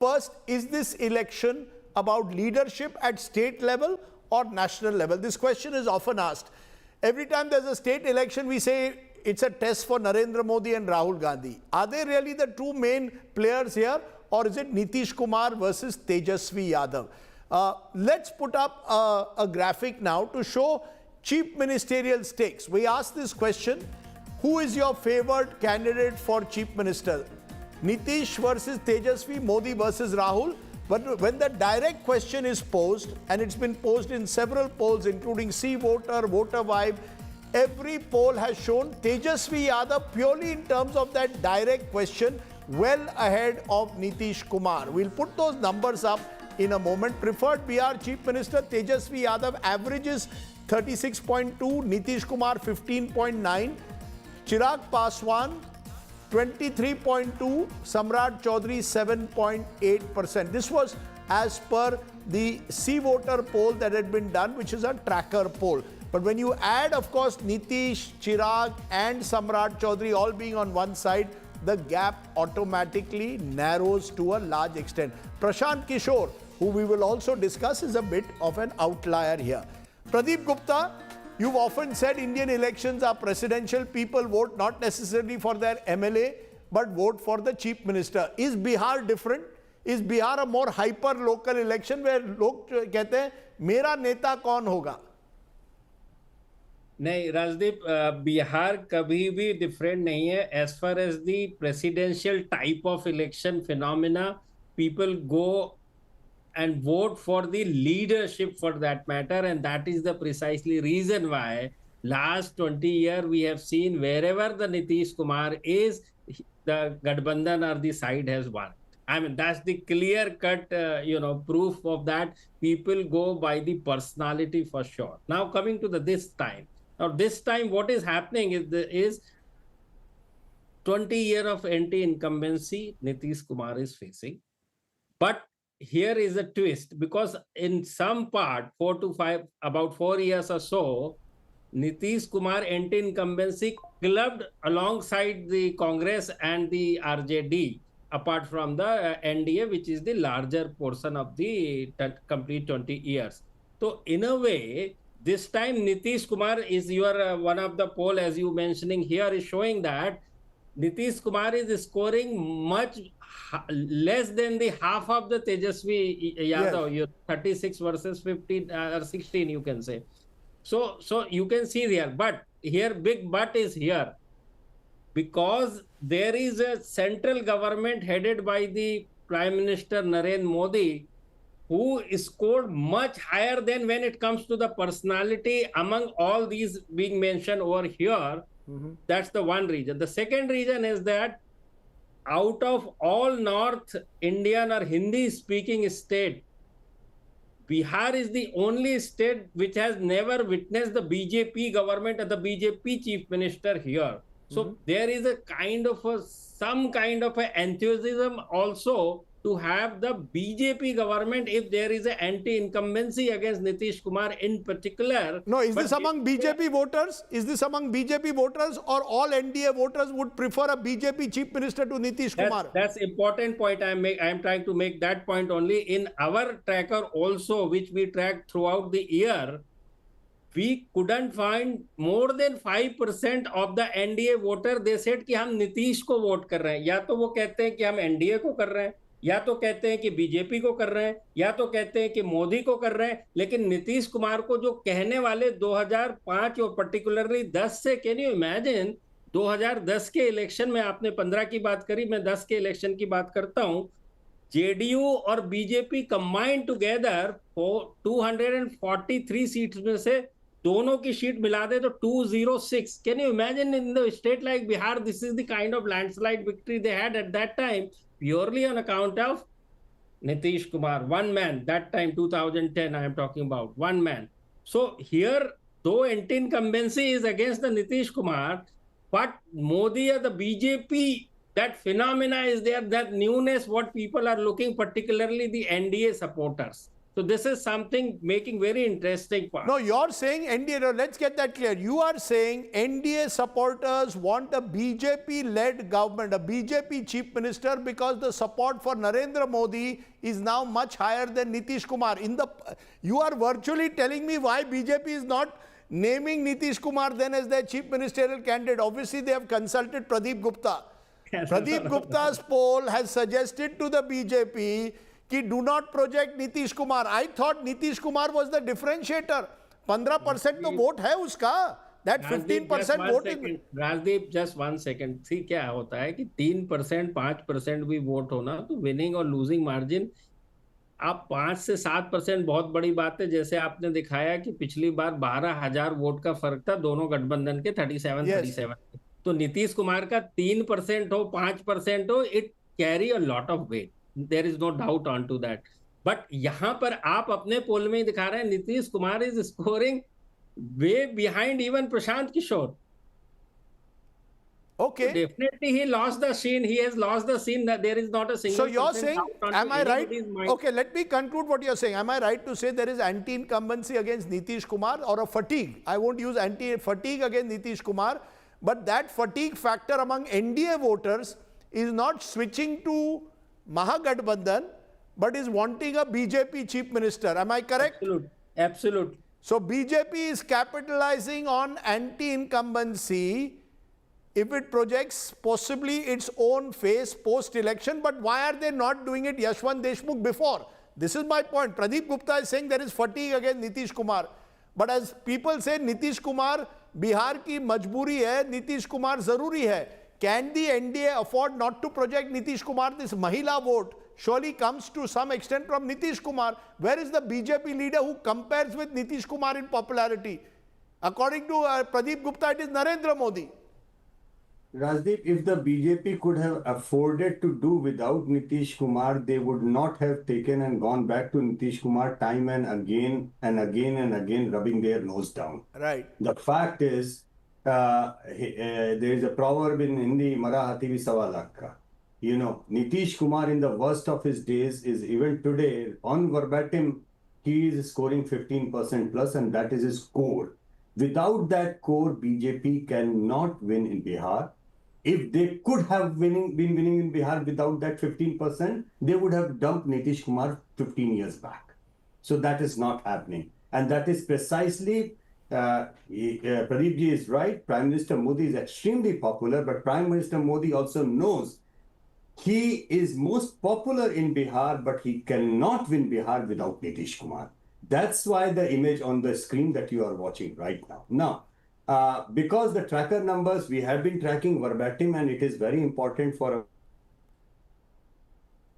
First, is this election about leadership at state level or national level? This question is often asked. Every time there's a state election, we say it's a test for Narendra Modi and Rahul Gandhi. Are they really the two main players here, or is it Nitish Kumar versus Tejashwi Yadav? Let's put up a graphic now to show chief ministerial stakes. We asked this question: who is your favored candidate for chief minister? Nitish versus Tejashwi, Modi versus Rahul. But when the direct question is posed, and it's been posed in several polls, including See Voter, Voter Vibe, every poll has shown Tejashwi Yadav purely in terms of that direct question, well ahead of Nitish Kumar. We'll put those numbers up in a moment. Preferred Bihar Chief Minister Tejashwi Yadav averages 36.2, Nitish Kumar 15.9, Chirag Paswan 23.2, Samrat Chaudhary 7.8%. This was as per the See Voter poll that had been done, which is a tracker poll. But when you add, of course, Nitish, Chirag and Samrat Chaudhary all being on one side, the gap automatically narrows to a large extent. Prashant Kishore, who we will also discuss, is a bit of an outlier here. Pradeep Gupta, you've often said Indian elections are presidential. People vote not necessarily for their MLA, but vote for the chief minister. Is Bihar different? Is Bihar a more hyper-local election where लोग कहते हैं मेरा नेता कौन होगा? नहीं राजदीप, बिहार कभी भी डिफरेंट नहीं है as far as the presidential type of election phenomena. People go and vote for the leadership for that matter, and that is the precisely reason why last 20 years we have seen wherever the Nitish Kumar is, the Gathbandhan or the side has won. I mean, that's the clear-cut, proof of that. People go by the personality for sure. Now coming to this time. Now this time what is happening is 20 years of anti-incumbency Nitish Kumar is facing. But here is a twist, because in some part, about 4 years or so, Nitish Kumar anti-incumbency clubbed alongside the Congress and the RJD, apart from the NDA, which is the larger portion of the complete 20 years. So in a way, this time Nitish Kumar is one of the poll, as you mentioning here, is showing that Nitish Kumar is scoring much less than the half of the Tejashwi Yadav, yes. 36 versus 15 or 16, you can say. So you can see there, but here big but is here, because there is a central government headed by the Prime Minister Narendra Modi, who scored much higher than when it comes to the personality among all these being mentioned over here. That's the one reason. The second reason is that out of all North Indian or Hindi speaking state, Bihar is the only state which has never witnessed the BJP government or the BJP Chief Minister here. So there is a some kind of enthusiasm also to have the BJP government if there is an anti-incumbency against Nitish Kumar in particular. No, is this among BJP voters? Is this among BJP voters, or all NDA voters would prefer a BJP chief minister to Nitish Kumar? That's important point I am trying to make that point only. In our tracker also, which we tracked throughout the year, we couldn't find more than 5% of the NDA voter. They said कि हम नीतीश को vote कर रहे हैं, या तो वो कहते हैं कि हम NDA को कर रहे हैं, या तो कहते हैं कि बीजेपी को कर रहे हैं, या तो कहते हैं कि मोदी को कर रहे हैं, लेकिन नीतीश कुमार को जो कहने वाले 2005 और पर्टिकुलरली 10 से, कैन यू इमेजिन 2010 के इलेक्शन में, आपने 15 की बात करी, मैं 10 के इलेक्शन की बात करता हूं, जेडीयू और बीजेपी कंबाइंड टुगेदर 243 सीट्स में से दोनों की सीट मिला दे तो 206. Can you imagine in the state like Bihar, this is the kind of landslide victory they had at that time, purely on account of Nitish Kumar, one man, that time 2010 I am talking about, one man. So here, though anti-incumbency is against the Nitish Kumar, but Modi or the BJP, that phenomena is there, that newness what people are looking, particularly the NDA supporters. So this is something making very interesting part. No, you're saying NDA, no, let's get that clear. You are saying NDA supporters want a BJP-led government, a BJP Chief Minister, because the support for Narendra Modi is now much higher than Nitish Kumar. You are virtually telling me why BJP is not naming Nitish Kumar then as their Chief Ministerial candidate. Obviously, they have consulted Pradeep Gupta. Pradeep Gupta's poll has suggested to the BJP कि do not project Nitish Kumar. I thought Nitish Kumar was the differentiator. 15% तो vote है उसका. That 15% vote is... Rajdeep, just 1 second. See क्या होता है कि 3%, 5% भी vote होना तो विनिंग और लूजिंग मार्जिन आप 5 से 7% बहुत बड़ी बात है. जैसे आपने दिखाया कि पिछली बार 12,000 वोट का फर्क था दोनों गठबंधन के 37. तो नीतीश कुमार का 3% हो 5% हो, it carry a lot of weight. There is no doubt onto that. But यहाँ पर आप अपने पोल में ही दिखा रहे हैं Nitish Kumar is scoring way behind even Prashant Kishore. Okay. So definitely he lost the scene. He has lost the scene. That there is not a single. So you're saying, am I right? Okay, let me conclude what you're saying. Am I right to say there is anti-incumbency against Nitish Kumar or a fatigue? I won't use anti-fatigue against Nitish Kumar, but that fatigue factor among NDA voters is not switching to Mahagathbandhan, but is wanting a BJP Chief Minister. Am I correct? Absolutely. So BJP is capitalizing on anti-incumbency if it projects possibly its own face post-election. But why are they not doing it Yashwant Deshmukh before? This is my point. Pradeep Gupta is saying there is fatigue against Nitish Kumar. But as people say, Nitish Kumar, Bihar ki majburi hai, Nitish Kumar zaruri hai. Can the NDA afford not to project Nitish Kumar? This Mahila vote surely comes to some extent from Nitish Kumar. Where is the BJP leader who compares with Nitish Kumar in popularity? According to Pradeep Gupta, it is Narendra Modi. Rajdeep, if the BJP could have afforded to do without Nitish Kumar, they would not have taken and gone back to Nitish Kumar time and again and again and again, rubbing their nose down. Right. The fact is, there is a proverb in Hindi, Mara hati bhi sawa lakh ka. You know, Nitish Kumar in the worst of his days is even today, on verbatim, he is scoring 15% plus, and that is his core. Without that core, BJP cannot win in Bihar. If they could have been winning in Bihar without that 15%, they would have dumped Nitish Kumar 15 years back. So that is not happening. And that is precisely Pradeep ji is right. Prime Minister Modi is extremely popular, but Prime Minister Modi also knows he is most popular in Bihar, but he cannot win Bihar without Nitish Kumar. That's why the image on the screen that you are watching right now. Now, because the tracker numbers we have been tracking verbatim, and it is very important for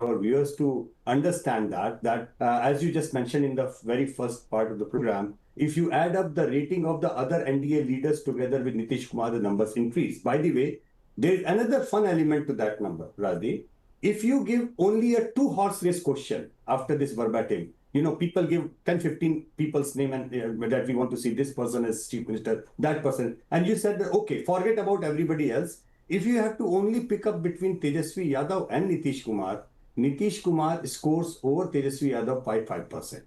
our viewers to understand that as you just mentioned in the very first part of the program, if you add up the rating of the other NDA leaders together with Nitish Kumar, the numbers increase. By the way, there is another fun element to that number, Rajdeep. If you give only a 2-horse race question after this verbatim, you know, people give 10, 15 people's name and that we want to see this person as Chief Minister, that person. And you said that, okay, forget about everybody else. If you have to only pick up between Tejashwi Yadav and Nitish Kumar scores over Tejashwi Yadav by 5%.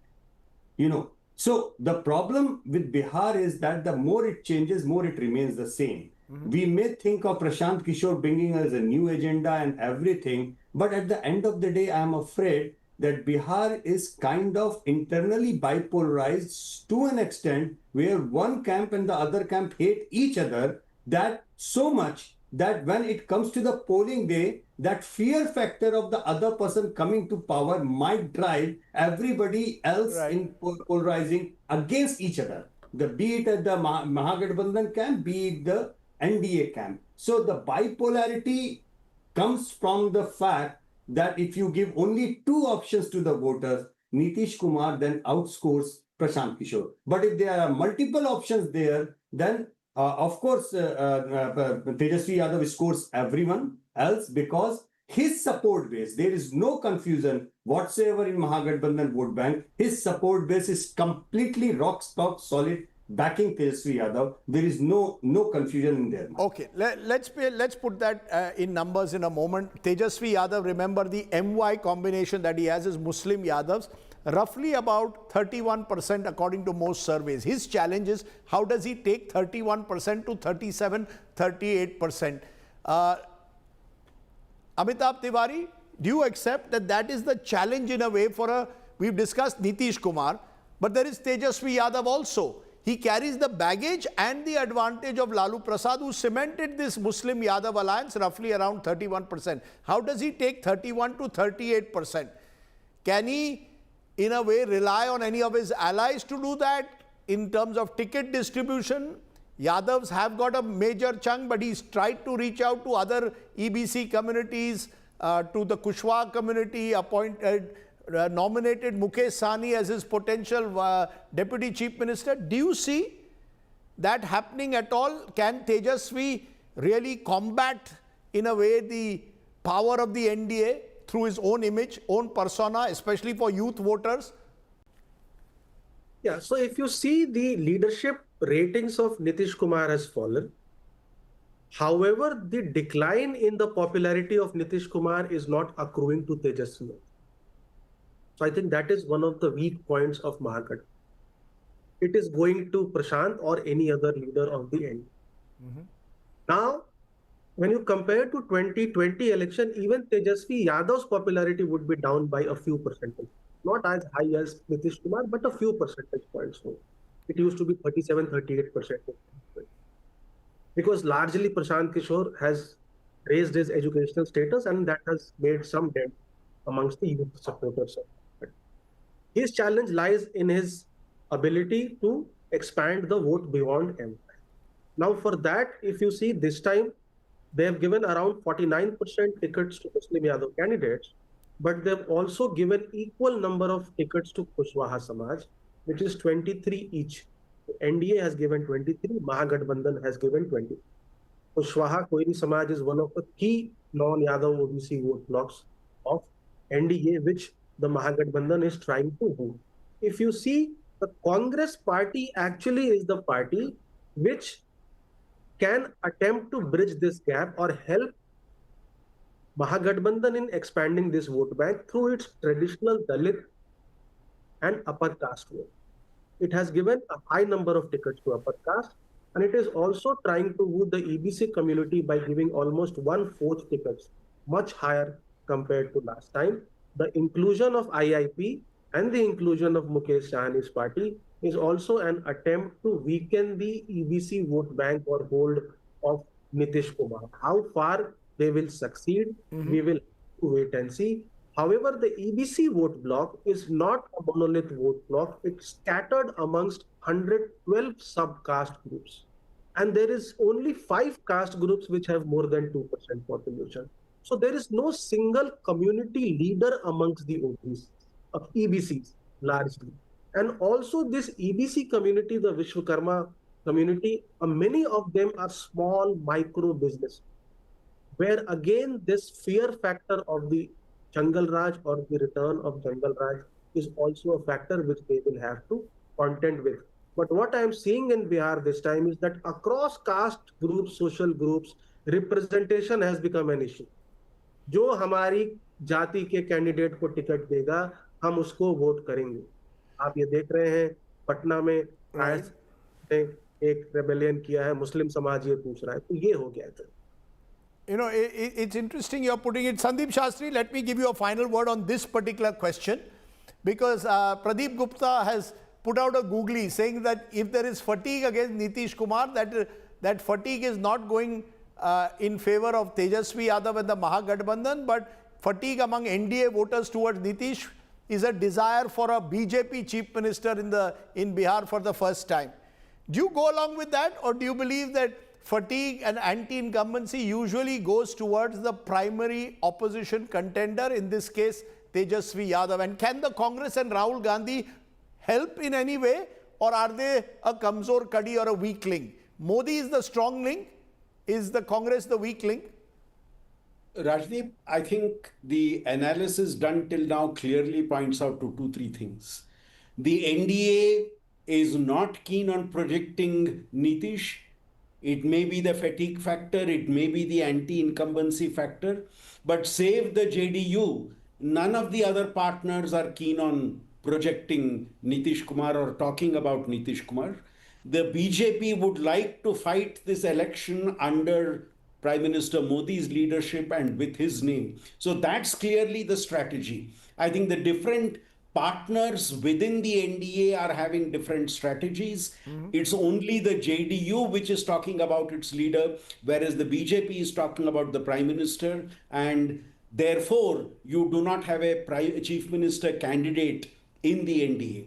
You know, so the problem with Bihar is that the more it changes, more it remains the same. We may think of Prashant Kishore bringing us a new agenda and everything, but at the end of the day, I am afraid that Bihar is kind of internally bipolarized to an extent where one camp and the other camp hate each other that so much that when it comes to the polling day, that fear factor of the other person coming to power might drive everybody else in polarizing against each other. Be it at the Mahagathbandhan camp, be it the NDA camp. So the bipolarity comes from the fact that if you give only 2 options to the voters, Nitish Kumar then outscores Prashant Kishore. But if there are multiple options there, then of course Tejashwi Yadav scores everyone else because his support base, there is no confusion whatsoever in Mahagathbandhan vote bank. His support base is completely rock stock solid backing Tejashwi Yadav. There is no confusion in their mind. Okay, let's put that in numbers in a moment. Tejashwi Yadav, remember the MY combination that he has is Muslim-Yadavs, roughly about 31% according to most surveys. His challenge is how does he take 31% to 37, 38%? Amitabh Tiwari, do you accept that that is the challenge in a way we've discussed Nitish Kumar, but there is Tejashwi Yadav also. He carries the baggage and the advantage of Lalu Prasad, who cemented this Muslim-Yadav alliance roughly around 31%. How does he take 31 to 38%? Can he, in a way, rely on any of his allies to do that in terms of ticket distribution? Yadavs have got a major chunk, but he's tried to reach out to other EBC communities, to the Kushwaha community, nominated Mukesh Sahni as his potential Deputy Chief Minister. Do you see that happening at all? Can Tejashwi really combat, in a way, the power of the NDA through his own image, own persona, especially for youth voters? Yeah, so if you see, the leadership ratings of Nitish Kumar has fallen. However, the decline in the popularity of Nitish Kumar is not accruing to Tejashwi. So I think that is one of the weak points of Mahagathbandhan. It is going to Prashant or any other leader of the end. Now, when you compare to 2020 election, even Tejashwi Yadav's popularity would be down by a few percentage. Not as high as Nitish Kumar, but a few percentage points. So it used to be 37, 38%. Because largely Prashant Kishore has raised his educational status, and that has made some dent amongst the youth supporters. His challenge lies in his ability to expand the vote beyond M. Now for that, if you see this time, they have given around 49% tickets to Muslim-Yadav candidates, but they've also given equal number of tickets to Kushwaha Samaj, which is 23 each. NDA has given 23, Mahagathbandhan has given 20. Kushwaha Koiri Samaj is one of the key non-Yadav OBC vote blocks of NDA, which the Mahagathbandhan is trying to do. If you see, the Congress party actually is the party which can attempt to bridge this gap or help Mahagathbandhan in expanding this vote bank through its traditional Dalit and upper caste vote. It has given a high number of tickets to upper caste, and it is also trying to woo the EBC community by giving almost 1/4 tickets, much higher compared to last time. The inclusion of IIP and the inclusion of Mukesh Sahni's party is also an attempt to weaken the EBC vote bank or hold of Nitish Kumar. How far they will succeed, we will wait and see. However, the EBC vote block is not a monolith vote block. It's scattered amongst 112 sub-caste groups. And there is only 5 caste groups which have more than 2% population. So there is no single community leader amongst the EBCs largely. And also this EBC community, the Vishwakarma community, many of them are small micro business, where again this fear factor of the Jangal Raj or the return of Jangal Raj is also a factor which they will have to contend with. But what I am seeing in Bihar this time is that across caste groups, social groups, representation has become an issue. जो हमारी जाति के candidate को ticket देगा, हम उसको vote करेंगे. आप ये देख रहे हैं पटना में एक रेबेलियन किया है, मुस्लिम समाज ये पूछ रहा है, तो ये हो गया है. You know, it's interesting you're putting it. Sandeep Shastri, let me give you a final word on this particular question, because Pradeep Gupta has put out a googly saying that if there is fatigue against Nitish Kumar, that fatigue is not going in favor of Tejashwi Yadav and the Mahagathbandhan, but fatigue among NDA voters towards Nitish is a desire for a BJP Chief Minister in Bihar for the first time. Do you go along with that, or do you believe that fatigue and anti-incumbency usually goes towards the primary opposition contender, in this case Tejashwi Yadav? And can the Congress and Rahul Gandhi help in any way, or are they a kamzor kadi or a weak link? Modi is the strong link. Is the Congress the weak link? Rajdeep, I think the analysis done till now clearly points out to 2-3 things. The NDA is not keen on projecting Nitish. It may be the fatigue factor, it may be the anti-incumbency factor, but save the JDU, none of the other partners are keen on projecting Nitish Kumar or talking about Nitish Kumar. The BJP would like to fight this election under Prime Minister Modi's leadership and with his name. So that's clearly the strategy. I think the different partners within the NDA are having different strategies. It's only the JDU which is talking about its leader, whereas the BJP is talking about the Prime Minister, and therefore you do not have a Chief Minister candidate in the NDA.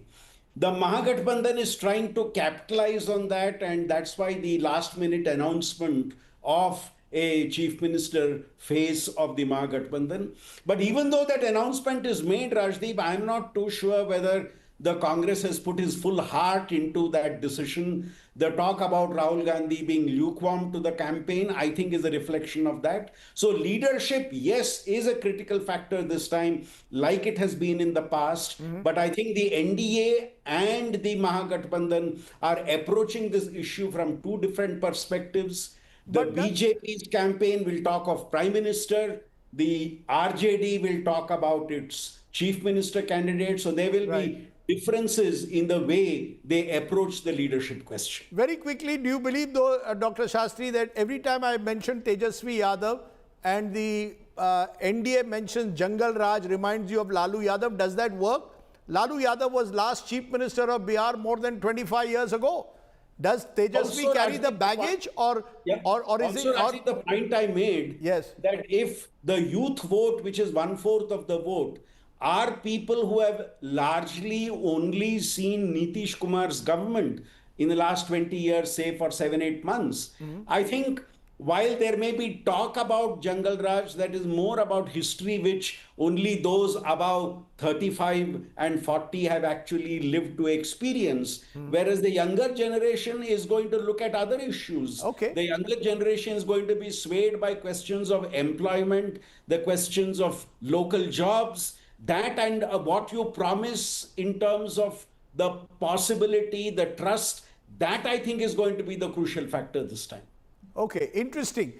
The Mahagathbandhan is trying to capitalize on that, and that's why the last minute announcement of a Chief Minister face of the Mahagathbandhan. But even though that announcement is made, Rajdeep, I'm not too sure whether the Congress has put his full heart into that decision. The talk about Rahul Gandhi being lukewarm to the campaign, I think, is a reflection of that. So leadership, yes, is a critical factor this time, like it has been in the past. But I think the NDA and the Mahagathbandhan are approaching this issue from two different perspectives. The BJP's campaign will talk of Prime Minister. The RJD will talk about its Chief Minister candidate. So there will be differences in the way they approach the leadership question. Very quickly, do you believe, though, Dr. Shastri, that every time I mention Tejashwi Yadav and the NDA mentions Jangal Raj reminds you of Lalu Yadav, does that work? Lalu Yadav was last Chief Minister of Bihar more than 25 years ago. Does Tejashwi Also, carry the baggage or is it? Also, the point I made, that if the youth vote, which is 1/4 of the vote, are people who have largely only seen Nitish Kumar's government in the last 20 years, say for 7-8 months, I think while there may be talk about Jangal Raj, that is more about history, which only those above 35 and 40 have actually lived to experience. Whereas the younger generation is going to look at other issues. The younger generation is going to be swayed by questions of employment, the questions of local jobs, that and what you promise in terms of the possibility, the trust, that I think is going to be the crucial factor this time. Okay, interesting.